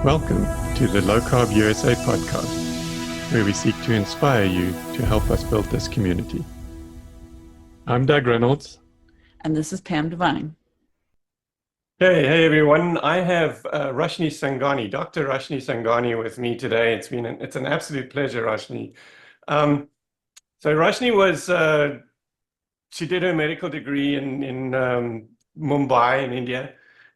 Welcome to the LowCarbUSA podcast, where we seek to inspire you to help us build this community. I'm Doug Reynolds. And this is Pam Devine. Hey everyone. I have Roshani Sanghani, Dr. Roshani Sanghani with me today. It's an absolute pleasure, Roshani. So Roshani she did her medical degree in Mumbai in India,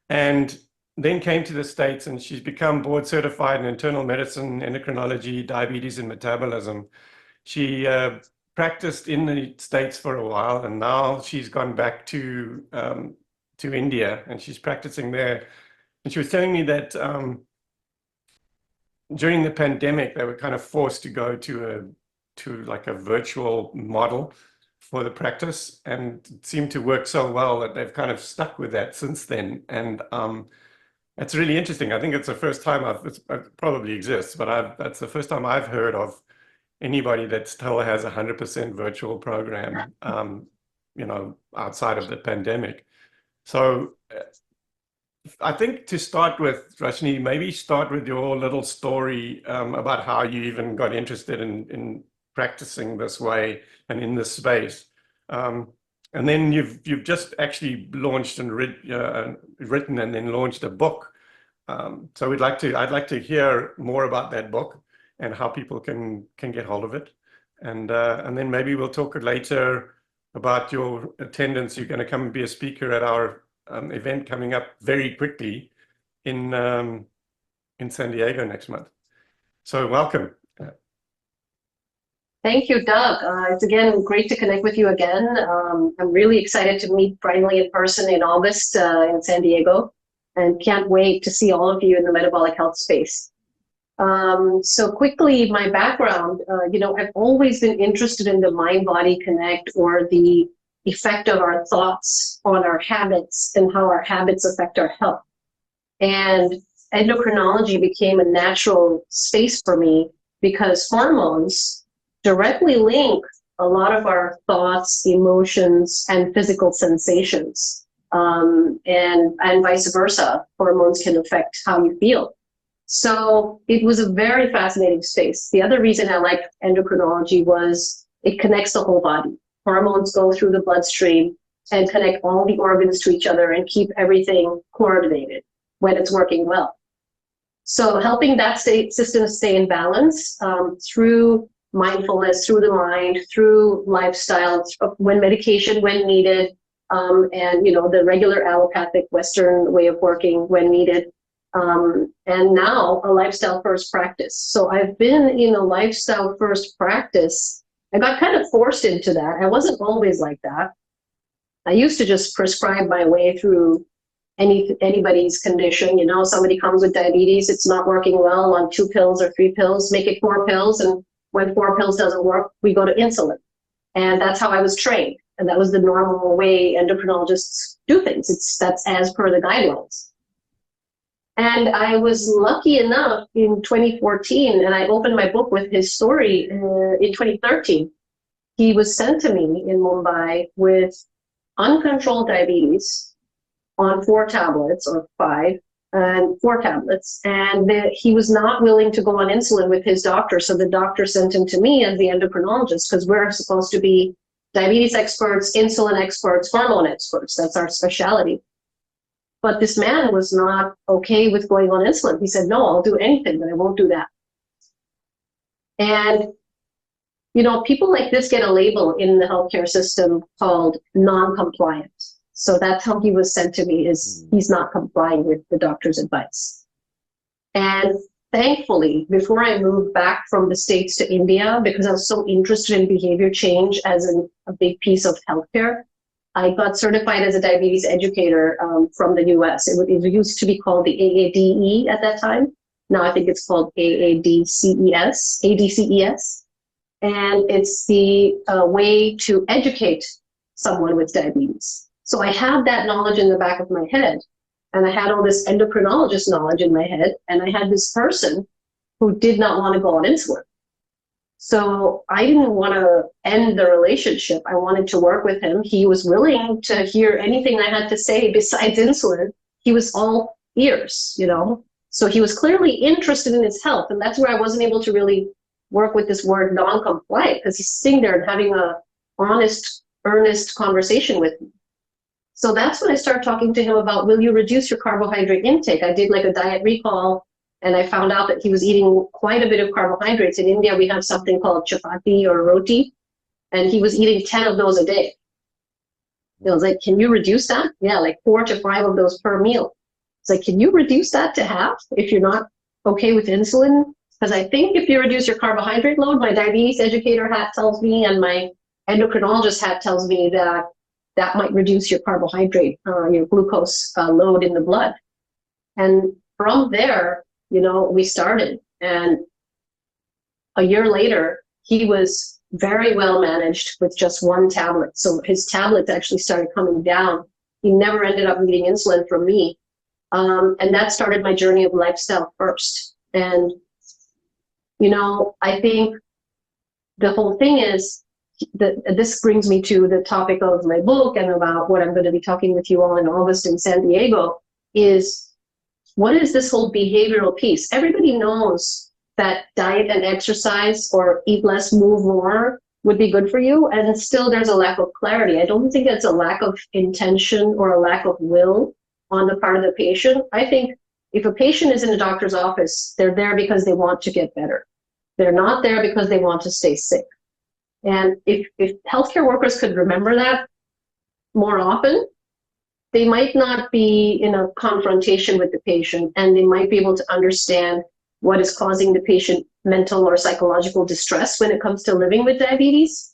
and then came to the States, and she's become board certified in internal medicine, endocrinology, diabetes, and metabolism. She practiced in the States for a while, and now she's gone back to India, and she's practicing there. And she was telling me that during the pandemic, they were kind of forced to go to like a virtual model for the practice, and it seemed to work so well that they've kind of stuck with that since then. And it's really interesting. I think it's the first time it probably exists, but that's the first time I've heard of anybody that still has a 100% virtual program, outside of the pandemic. So I think to start with, Roshani, maybe start with your little story about how you even got interested in practicing this way and in this space. And then you've just actually launched and written and then launched a book. So I'd like to hear more about that book and how people can get hold of it. And then maybe we'll talk later about your attendance. You're going to come and be a speaker at our event coming up very quickly in San Diego next month. So welcome. Thank you, Doug. It's again great to connect with you again. I'm really excited to meet finally in person in August in San Diego, and can't wait to see all of you in the metabolic health space. So quickly, my background, I've always been interested in the mind-body connect, or the effect of our thoughts on our habits and how our habits affect our health. And endocrinology became a natural space for me because hormones directly link a lot of our thoughts, emotions, and physical sensations. And vice versa, hormones can affect how you feel. So it was a very fascinating space. The other reason I liked endocrinology was it connects the whole body. Hormones go through the bloodstream and connect all the organs to each other and keep everything coordinated when it's working well. So helping that system stay in balance through mindfulness, through the mind, through lifestyle, when medication, when needed, and the regular allopathic Western way of working when needed, and now a lifestyle first practice. So I've been in a lifestyle first practice. I got kind of forced into that. I wasn't always like that. I used to just prescribe my way through anybody's condition. Somebody comes with diabetes, it's not working well on 2 pills or 3 pills, make it 4 pills, and when 4 pills doesn't work, we go to insulin. And that's how I was trained. And that was the normal way endocrinologists do things. That's as per the guidelines. And I was lucky enough in 2014, and I opened my book with his story in 2013. He was sent to me in Mumbai with uncontrolled diabetes on 4 tablets or 5, and 4 tablets. And he was not willing to go on insulin with his doctor. So the doctor sent him to me as the endocrinologist, because we're supposed to be diabetes experts, insulin experts, hormone experts. That's our specialty. But this man was not okay with going on insulin. He said, no, I'll do anything, but I won't do that. And, people like this get a label in the healthcare system called non-compliant. So that's how he was sent to me, is he's not complying with the doctor's advice. And thankfully, before I moved back from the States to India, because I was so interested in behavior change as a big piece of healthcare, I got certified as a diabetes educator from the US. It used to be called the AADE at that time. Now I think it's called ADCES. And it's the way to educate someone with diabetes. So I had that knowledge in the back of my head, and I had all this endocrinologist knowledge in my head, and I had this person who did not want to go on insulin. So I didn't want to end the relationship. I wanted to work with him. He was willing to hear anything I had to say besides insulin. He was all ears, So he was clearly interested in his health. And that's where I wasn't able to really work with this word non-compliant, because he's sitting there and having a honest, earnest conversation with me. So that's when I started talking to him about, will you reduce your carbohydrate intake? I did like a diet recall, and I found out that he was eating quite a bit of carbohydrates. In India, we have something called chapati or roti, and he was eating 10 of those a day. I was like, can you reduce that? Yeah, like 4 to 5 of those per meal. It's like, can you reduce that to half if you're not okay with insulin? Because I think if you reduce your carbohydrate load, my diabetes educator hat tells me, and my endocrinologist hat tells me that that might reduce your carbohydrate, your glucose load in the blood. And from there, we started. And a year later, he was very well managed with just 1 tablet. So his tablets actually started coming down. He never ended up needing insulin from me. And that started my journey of lifestyle first. And, I think the whole thing is that this brings me to the topic of my book and about what I'm going to be talking with you all in August in San Diego is, what is this whole behavioral piece? Everybody knows that diet and exercise or eat less, move more would be good for you. And still there's a lack of clarity. I don't think it's a lack of intention or a lack of will on the part of the patient. I think if a patient is in a doctor's office, they're there because they want to get better. They're not there because they want to stay sick. And if healthcare workers could remember that more often, they might not be in a confrontation with the patient, and they might be able to understand what is causing the patient mental or psychological distress when it comes to living with diabetes.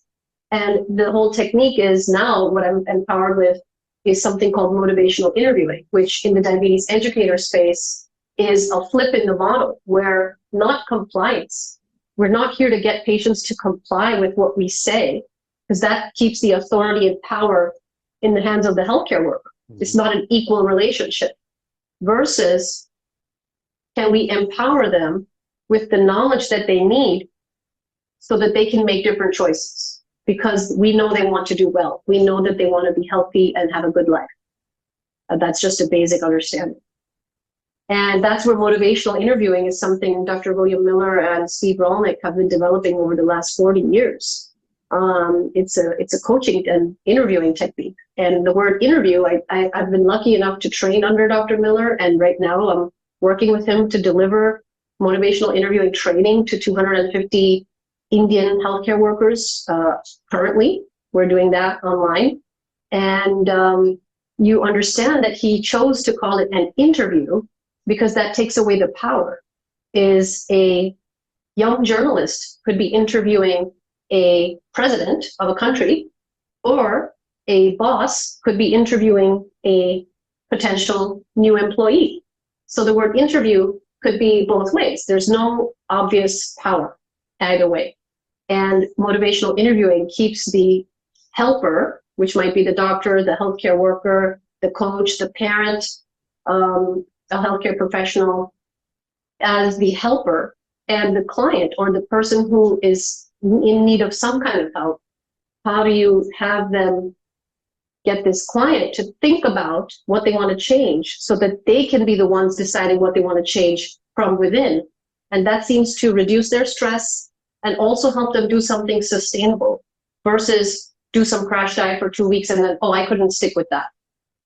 And the whole technique is now what I'm empowered with is something called motivational interviewing, which in the diabetes educator space is a flip in the model where not compliance. We're not here to get patients to comply with what we say, because that keeps the authority and power in the hands of the healthcare worker. It's not an equal relationship. Versus, can we empower them with the knowledge that they need so that they can make different choices? Because we know they want to do well. We know that they want to be healthy and have a good life. That's just a basic understanding. And that's where motivational interviewing is something Dr. William Miller and Steve Rolnick have been developing over the last 40 years. It's a coaching and interviewing technique. And the word interview, I've been lucky enough to train under Dr. Miller, and right now I'm working with him to deliver motivational interviewing training to 250 Indian healthcare workers currently. We're doing that online. And you understand that he chose to call it an interview because that takes away the power. Is a young journalist could be interviewing a president of a country, or a boss could be interviewing a potential new employee. So the word interview could be both ways. There's no obvious power either way. And motivational interviewing keeps the helper, which might be the doctor, the healthcare worker, the coach, the parent, a healthcare professional, as the helper, and the client or the person who is in need of some kind of help. How do you have them get this client to think about what they want to change so that they can be the ones deciding what they want to change from within? And that seems to reduce their stress and also help them do something sustainable versus do some crash diet for 2 weeks and then, oh, I couldn't stick with that.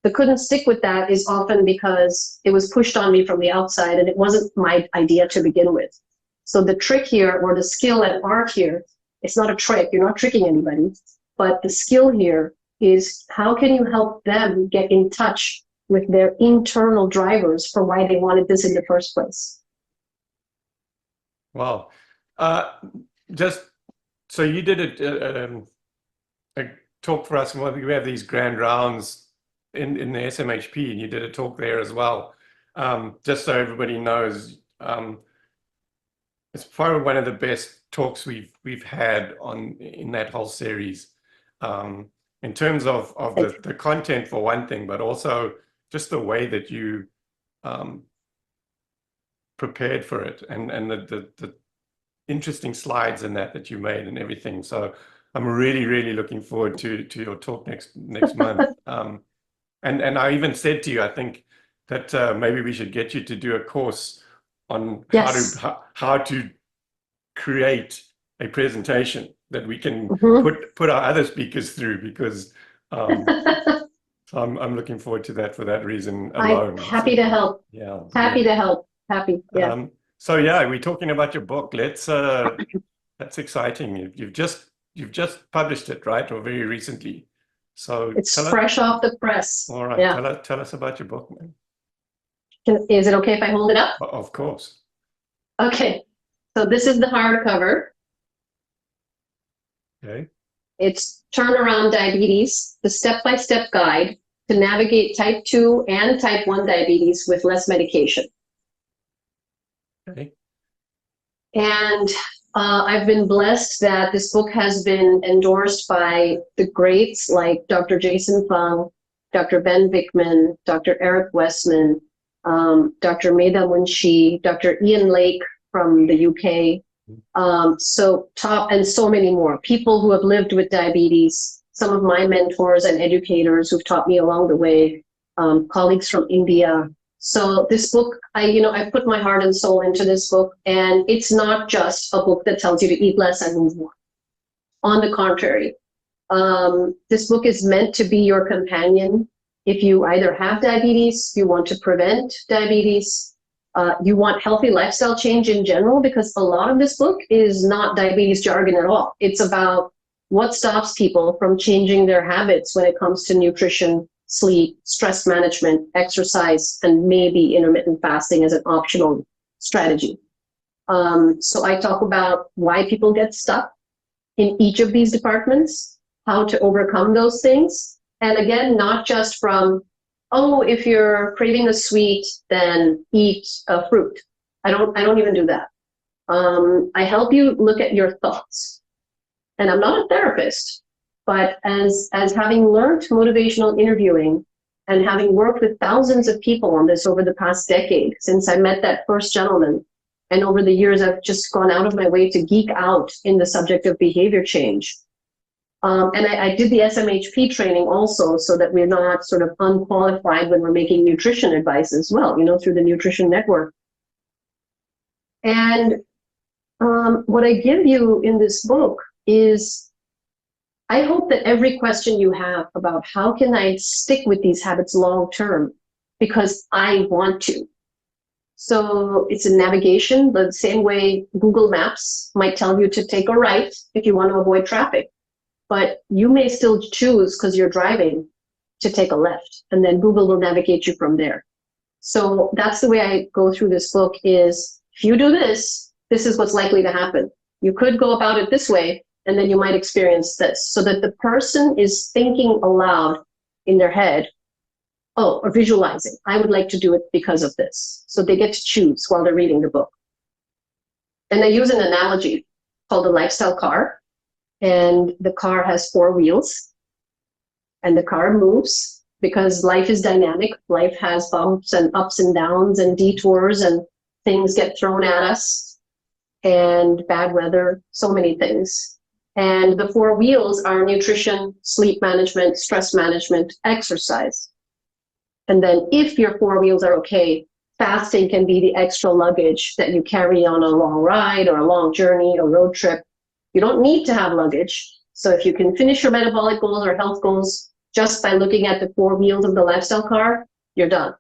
The couldn't stick with that is often because it was pushed on me from the outside and it wasn't my idea to begin with. So the trick here, or the skill and art here, it's not a trick, you're not tricking anybody, but the skill here is how can you help them get in touch with their internal drivers for why they wanted this in the first place. Wow. Just so you did a talk for us, and we have these grand rounds in the SMHP, and you did a talk there as well. Just so everybody knows, it's probably one of the best talks we've had in that whole series, in terms of the content for one thing, but also just the way that you prepared for it, and the interesting slides in that you made and everything. So I'm really looking forward to your talk next month. And I even said to you, I think that maybe we should get you to do a course on Yes. how to create a presentation that we can Mhm. put our other speakers through, because so I'm looking forward to that for that reason alone. I'm happy to help. Yeah. Happy to help. Happy. Yeah. So yeah, we're talking about your book. That's exciting. You've just published it, right? Or very recently. So It's tell us. fresh off the press. All right. Yeah. Tell us about your book, man. Is it okay if I hold it up? Of course. Okay. So this is the hardcover. Okay. It's Turnaround Diabetes, the step-by-step guide to navigate type 2 and type 1 diabetes with less medication. Okay. And I've been blessed that this book has been endorsed by the greats like Dr. Jason Fung, Dr. Ben Vickman, Dr. Eric Westman, Dr. Medha Munshi, Dr. Ian Lake from the UK, and so many more people who have lived with diabetes, some of my mentors and educators who've taught me along the way, colleagues from India. So this book, I put my heart and soul into this book, and it's not just a book that tells you to eat less and move more. On the contrary, this book is meant to be your companion if you either have diabetes, you want to prevent diabetes, you want healthy lifestyle change in general, because a lot of this book is not diabetes jargon at all. It's about what stops people from changing their habits when it comes to nutrition, sleep, stress management, exercise, and maybe intermittent fasting as an optional strategy. So I talk about why people get stuck in each of these departments, how to overcome those things. And again, not just from, oh, if you're craving a sweet, then eat a fruit. I don't even do that. I help you look at your thoughts. And I'm not a therapist, but as having learned motivational interviewing and having worked with thousands of people on this over the past decade, since I met that first gentleman, and over the years, I've just gone out of my way to geek out in the subject of behavior change. And I did the SMHP training also, so that we're not sort of unqualified when we're making nutrition advice as well, through the Nutrition Network. And what I give you in this book is, I hope that every question you have about how can I stick with these habits long term, because I want to. So it's a navigation, the same way Google Maps might tell you to take a right if you want to avoid traffic. But you may still choose, because you're driving, to take a left, and then Google will navigate you from there. So that's the way I go through this book is, if you do this, this is what's likely to happen. You could go about it this way, and then you might experience this, so that the person is thinking aloud in their head, oh, or visualizing, I would like to do it because of this. So they get to choose while they're reading the book. And I use an analogy called a lifestyle car. And the car has 4 wheels, and the car moves because life is dynamic. Life has bumps and ups and downs and detours, and things get thrown at us, and bad weather, so many things. And the 4 wheels are nutrition, sleep management, stress management, exercise. And then if your 4 wheels are okay, fasting can be the extra luggage that you carry on a long ride or a long journey, a road trip. You don't need to have luggage. So if you can finish your metabolic goals or health goals just by looking at the 4 wheels of the lifestyle car, you're done.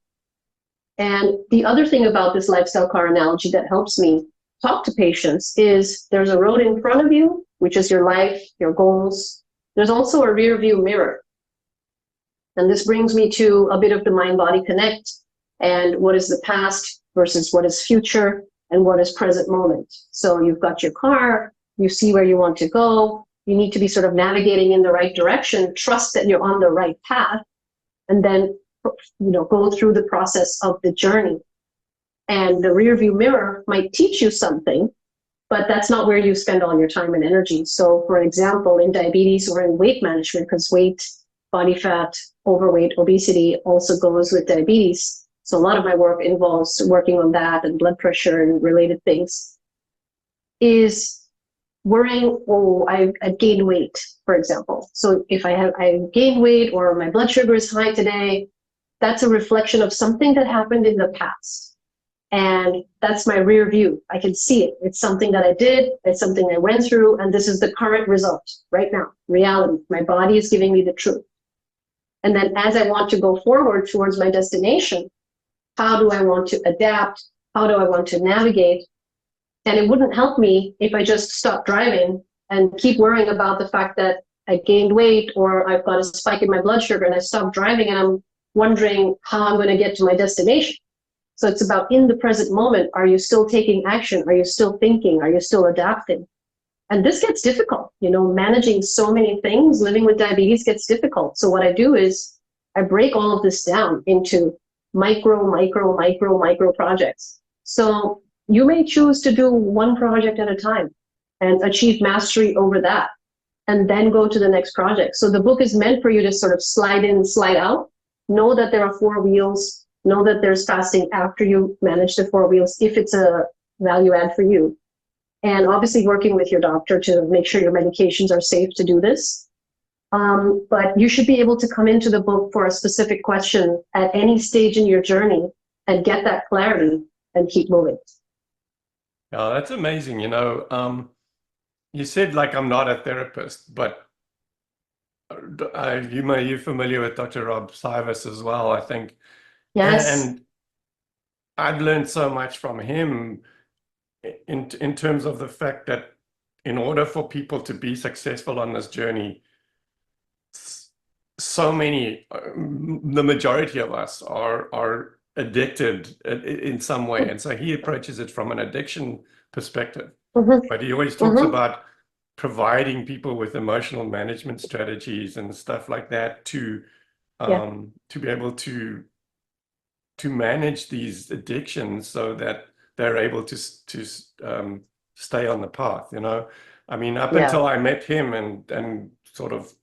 And the other thing about this lifestyle car analogy that helps me talk to patients is, there's a road in front of you, which is your life, your goals. There's also a rear view mirror. And this brings me to a bit of the mind-body connect, and what is the past versus what is future, and what is present moment. So you've got your car, you see where you want to go, you need to be sort of navigating in the right direction, trust that you're on the right path, and then go through the process of the journey. And the rear view mirror might teach you something, but that's not where you spend all your time and energy. So for example, in diabetes or in weight management, because weight, body fat, overweight, obesity also goes with diabetes. So a lot of my work involves working on that and blood pressure and related things, is worrying, oh, I've gained weight, for example. So if I gained weight or my blood sugar is high today, that's a reflection of something that happened in the past. And that's my rear view. I can see it. It's something that I did. It's something I went through. And this is the current result right now. Reality. My body is giving me the truth. And then as I want to go forward towards my destination, how do I want to adapt? How do I want to navigate? And it wouldn't help me if I just stopped driving and keep worrying about the fact that I gained weight or I've got a spike in my blood sugar and I stopped driving and I'm wondering how I'm going to get to my destination. So it's about in the present moment. Are you still taking action? Are you still thinking? Are you still adapting? And this gets difficult, managing so many things, living with diabetes gets difficult. So what I do is I break all of this down into micro projects. So you may choose to do one project at a time and achieve mastery over that, and then go to the next project. So the book is meant for you to sort of slide in, slide out, know that there are 4 wheels, know that there's fasting after you manage the 4 wheels, if it's a value add for you. And obviously working with your doctor to make sure your medications are safe to do this. But you should be able to come into the book for a specific question at any stage in your journey and get that clarity and keep moving. Oh, that's amazing. You said like I'm not a therapist, but you're familiar with Dr. Rob Sivas as well, I think. Yes. And I've learned so much from him in terms of the fact that in order for people to be successful on this journey, so many, the majority of us are addicted in some way. And so he approaches it from an addiction perspective. Mm-hmm. But he always talks about providing people with emotional management strategies and stuff like that to be able to manage these addictions so that they're able to stay on the path. I mean, up until I met him and sort of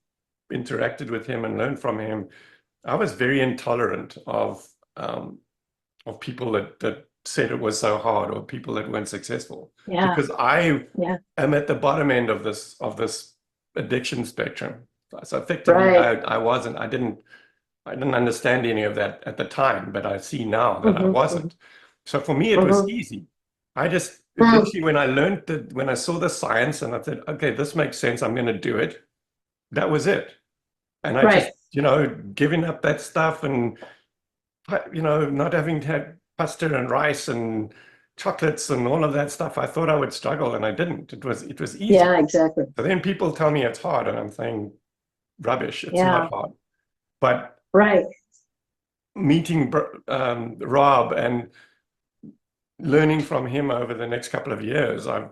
interacted with him and learned from him, I was very intolerant of people that said it was so hard, or people that weren't successful, because I am at the bottom end of this addiction spectrum. So effectively, I didn't understand any of that at the time, but I see now that I wasn't. So for me, it was easy. I just eventually, when I saw the science and I said, okay, this makes sense, I'm going to do it. That was it. And I just, giving up that stuff and, not having to have pasta and rice and chocolates and all of that stuff. I thought I would struggle, and I didn't. It was easy. Yeah, exactly. So then people tell me it's hard, and I'm saying, rubbish. It's not hard. But meeting Rob and learning from him over the next couple of years, I've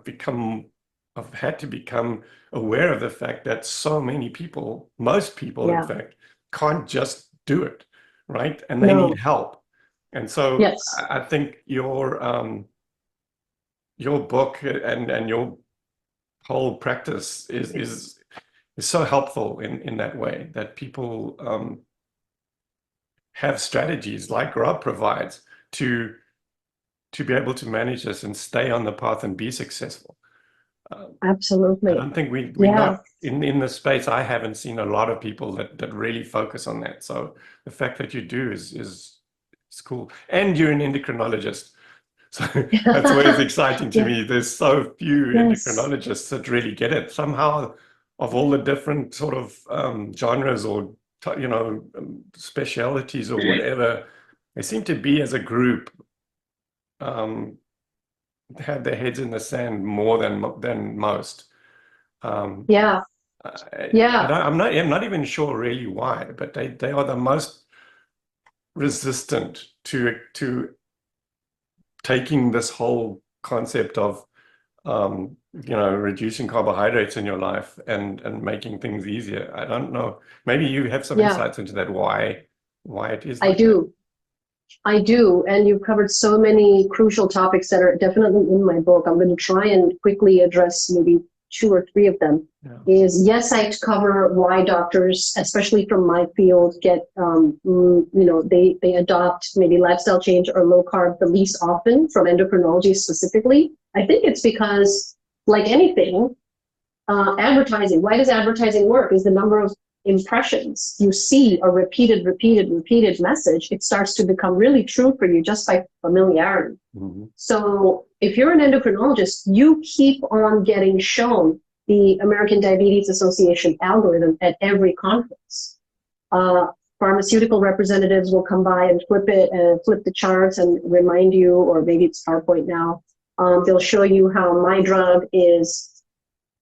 had to become aware of the fact that so many people, most people, in fact, can't just do it, right? And they need help. And so I think your book and your whole practice is so helpful in that way, that people have strategies like Rob provides to be able to manage this and stay on the path and be successful. Absolutely. I don't think we're not in the space. I haven't seen a lot of people that really focus on that. So the fact that you do is cool. And you're an endocrinologist. So that's always exciting to me. There's so few endocrinologists that really get it. Somehow, of all the different sort of genres or specialities or whatever, they seem to be, as a group, have their heads in the sand more than most. I'm not even sure really why, but they are the most resistant to taking this whole concept of reducing carbohydrates in your life and making things easier. I don't know. Maybe you have some insights into that, why it is like I do. And you've covered so many crucial topics that are definitely in my book. I'm going to try and quickly address maybe 2 or 3 of them. I cover why doctors, especially from my field, get, they adopt maybe lifestyle change or low carb the least often, from endocrinology specifically. I think it's because, like anything, advertising, why does advertising work? Is the number of impressions, you see a repeated message, it starts to become really true for you just by familiarity. Mhm. So if you're an endocrinologist, you keep on getting shown the American Diabetes Association algorithm at every conference. Pharmaceutical representatives will come by and flip the charts and remind you, or maybe it's PowerPoint now. They'll show you how my drug is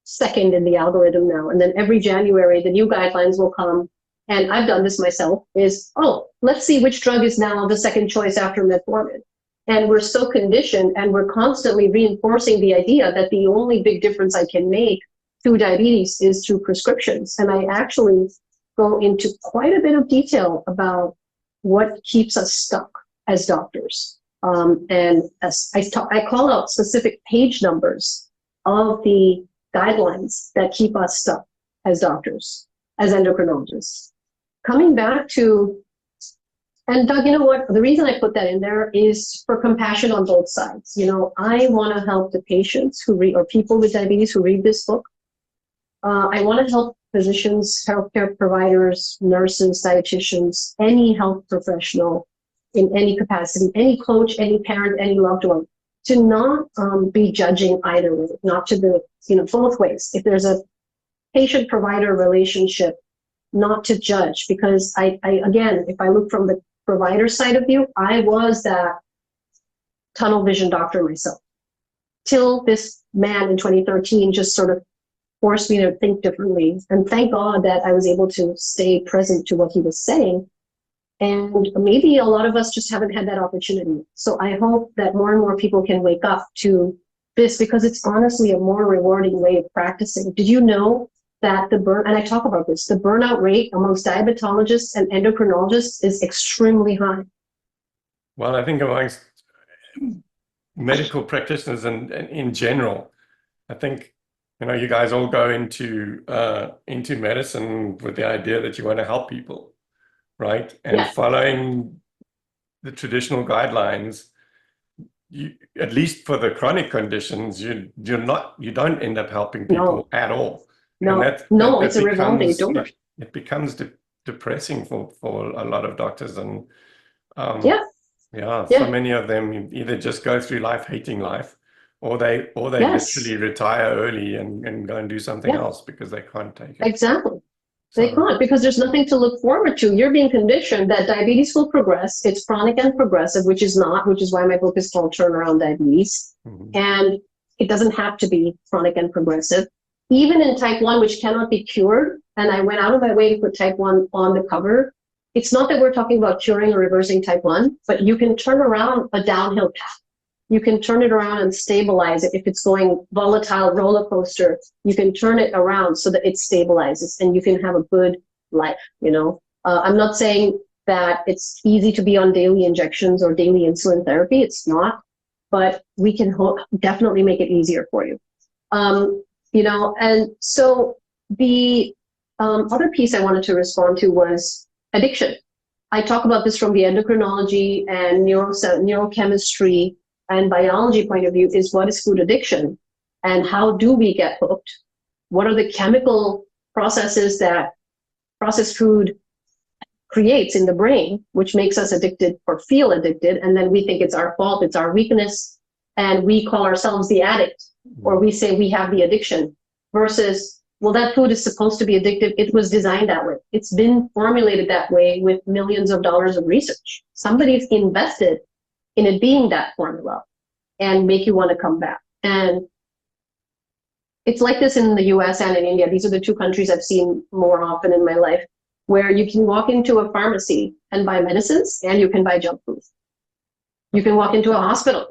second in the algorithm now. And then every January, the new guidelines will come. And I've done this myself, is, oh, let's see which drug is now the second choice after metformin. And we're so conditioned, and we're constantly reinforcing the idea that the only big difference I can make through diabetes is through prescriptions. And I actually go into quite a bit of detail about what keeps us stuck as doctors. And as I call out specific page numbers of the guidelines that keep us stuck as doctors, as endocrinologists. Coming back to, and Doug, you know what? The reason I put that in there is for compassion on both sides. You know, I want to help the patients who read, or people with diabetes who read this book. I want to help physicians, healthcare providers, nurses, dietitians, any health professional in any capacity, any coach, any parent, any loved one, to not be judging either way, not to do it, you know, both ways. If there's a patient-provider relationship, not to judge, because I again, if I look from the provider side of view, I was that tunnel vision doctor myself, till this man in 2013 just sort of forced me to think differently. And thank God that I was able to stay present to what he was saying. And maybe a lot of us just haven't had that opportunity. So I hope that more and more people can wake up to this, because it's honestly a more rewarding way of practicing. Did you know that and I talk about this, the burnout rate amongst diabetologists and endocrinologists is extremely high? Well, I think amongst medical practitioners and in general, I think, you know, you guys all go into medicine with the idea that you want to help people, right? And Yeah. following the traditional guidelines, you, at least for the chronic conditions, you don't end up helping people at all. No, And it's a revolving door. It becomes depressing for a lot of doctors, and Yeah. so many of them either just go through life hating life, or they literally retire early and go and do something else because they can't take it. Exactly. They can't, because there's nothing to look forward to. You're being conditioned that diabetes will progress. It's chronic and progressive, which is not, which is why my book is called Turnaround Diabetes. Mhm. And it doesn't have to be chronic and progressive. Even in type 1, which cannot be cured, and I went out of my way to put type 1 on the cover, it's not that we're talking about curing or reversing type 1, but you can turn around a downhill path. You can turn it around and stabilize it. If it's going volatile roller coaster, you can turn it around so that it stabilizes and you can have a good life, you know. I'm not saying that it's easy to be on daily injections or daily insulin therapy. It's not, but we can definitely make it easier for you. You know, and so the other piece I wanted to respond to was addiction. I talk about this from the endocrinology and neurochemistry and biology point of view, is what is food addiction and how do we get hooked? What are the chemical processes that processed food creates in the brain, which makes us addicted or feel addicted, and then we think it's our fault, it's our weakness, and we call ourselves the addict, or we say we have the addiction, versus, well, that food is supposed to be addictive. It was designed that way. It's been formulated that way with millions of dollars of research. Somebody's invested in it being that formula and make you want to come back. And it's like this in the US and in India. These are the two countries I've seen more often in my life, where you can walk into a pharmacy and buy medicines and you can buy junk food. You can walk into a hospital.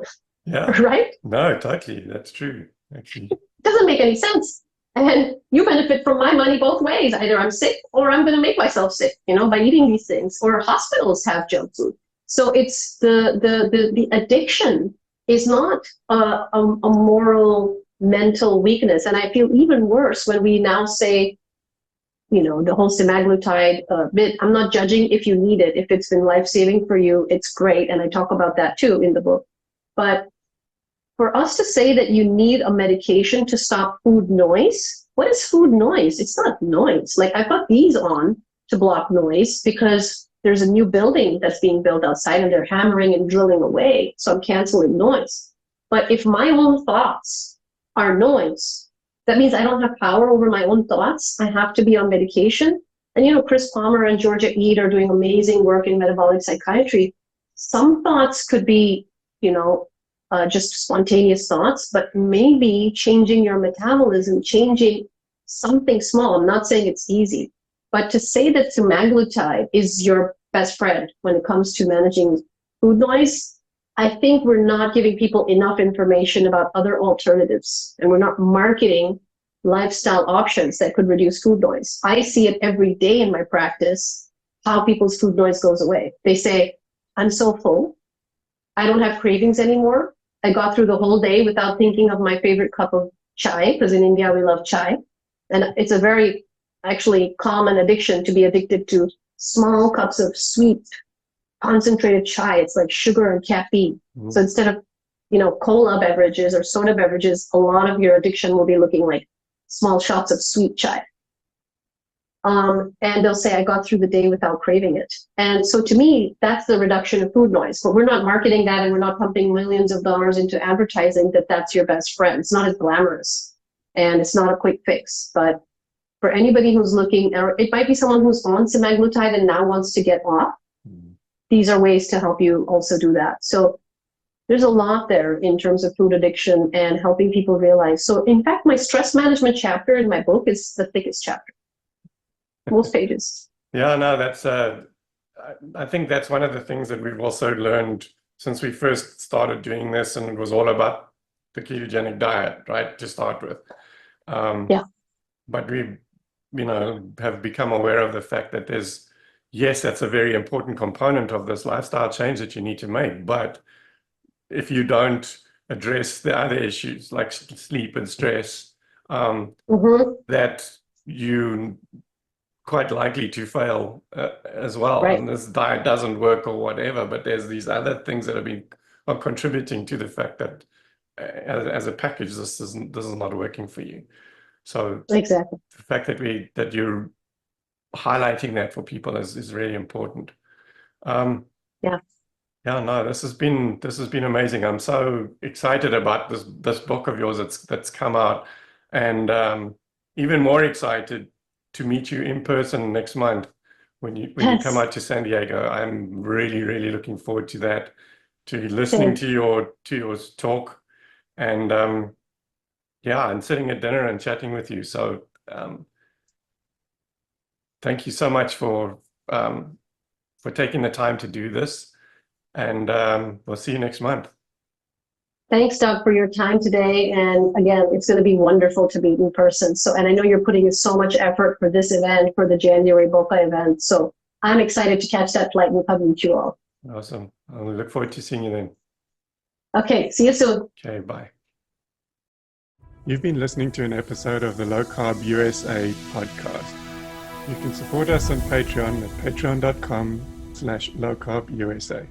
Yeah. Right? No, totally. That's true. Actually. It doesn't make any sense. And you benefit from my money both ways. Either I'm sick or I'm going to make myself sick, you know, by eating these things. Or hospitals have junk food. So it's the addiction is not a moral, mental weakness. And I feel even worse when we now say, you know, the whole semaglutide bit. I'm not judging if you need it. If it's been life-saving for you, it's great. And I talk about that too in the book. But for us to say that you need a medication to stop food noise what is food noise? It's not noise. Like, I put these on to block noise because there's a new building that's being built outside and they're hammering and drilling away. So I'm canceling noise. But if my own thoughts are noise, that means I don't have power over my own thoughts. I have to be on medication. And, you know, Chris Palmer and Georgia Ede are doing amazing work in metabolic psychiatry. Some thoughts could be, you know, just spontaneous thoughts, but maybe changing your metabolism, changing something small. I'm not saying it's easy, but to say that semaglutide is your best friend when it comes to managing food noise, I think we're not giving people enough information about other alternatives, and we're not marketing lifestyle options that could reduce food noise. I see it every day in my practice, how people's food noise goes away. They say, I'm so full, I don't have cravings anymore. I got through the whole day without thinking of my favorite cup of chai, because in India we love chai. And it's a very actually common addiction to be addicted to small cups of sweet, concentrated chai. It's like sugar and caffeine. Mm-hmm. So instead of, you know, cola beverages or soda beverages, a lot of your addiction will be looking like small shots of sweet chai. And they'll say, I got through the day without craving it. And so to me, that's the reduction of food noise. But we're not marketing that, and we're not pumping millions of dollars into advertising that that's your best friend. It's not as glamorous, and it's not a quick fix. But for anybody who's looking, or it might be someone who's on semaglutide and now wants to get off, these are ways to help you also do that. So there's a lot there in terms of food addiction and helping people realize. So in fact, my stress management chapter in my book is the thickest chapter. Most pages. Yeah, no, that's, I think that's one of the things that we've also learned since we first started doing this, and it was all about the ketogenic diet, right, to start with. Yeah. But we, you know, have become aware of the fact that there's, yes, that's a very important component of this lifestyle change that you need to make. But if you don't address the other issues like sleep and stress, that you quite likely to fail as well. Right. And this diet doesn't work or whatever, but there's these other things that are contributing to the fact that as a package, this is not working for you. So exactly, the fact that you're highlighting that for people is really important. Yeah, no, this has been amazing. I'm so excited about this book of yours that's come out, and even more excited to meet you in person next month when you come out to San Diego. I'm really, really looking forward to that, to listening to your talk, and and sitting at dinner and chatting with you. So thank you so much for taking the time to do this, and we'll see you next month. Thanks, Doug, for your time today. And again, it's going to be wonderful to meet in person. So, and I know you're putting in so much effort for this event, for the January Boca event. So I'm excited to catch that flight and come meet you all. Awesome. I look forward to seeing you then. Okay, see you soon. Okay, bye. You've been listening to an episode of the Low Carb USA podcast. You can support us on Patreon at patreon.com/lowcarbusa.